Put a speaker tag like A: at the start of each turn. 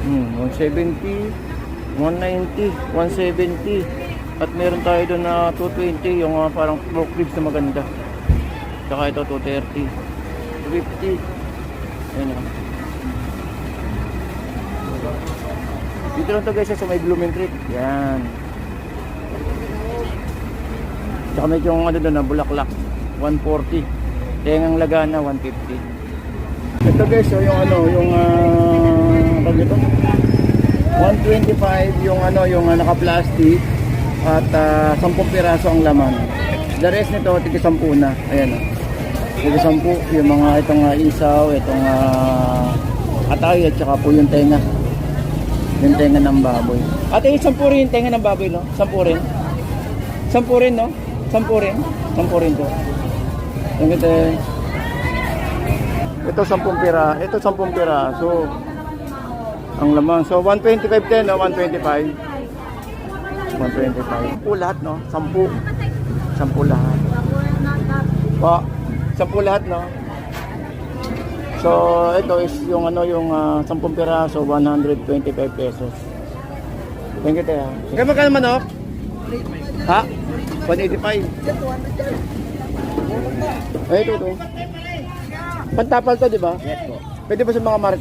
A: 170, 190, 170. At meron tayo doon na 220, yung parang pork ribs na maganda. Saka ito 230, 250. Ayan o. Dito lang to guys sa may Blooming Creek. Yan. Saka medyo yung ano doon na Bulaklak, 140. Tengang Lagana, 150. Ito guys, so yung ano, yung tawag ito, 125 yung ano, yung naka-plastic at 10 piraso ang laman. The rest nito tig 10 na. Ayan oh. Tig 10 yung mga itong isaw, itong atay at saka po yung tenga. Yung tenga ng baboy. Ate, 10 rin yung tenga ng baboy, no? 10 rin. 10 rin, no? 10 rin. 10 rin to. Yung ito 10 pira, ito 10 piraso. Ang laman. So 125 din, no? 125. 125. 10 lahat, no? 10. 10 lahat. Pa, 10 lahat, no? So ito is yung ano, yung 10 piraso, 125 pesos. Thank you, Tea. Kaya magkano manok? Ha? 185. Ay, ito. Pantapal to, di ba?
B: Yes po.
A: Pwede ba sa mga market?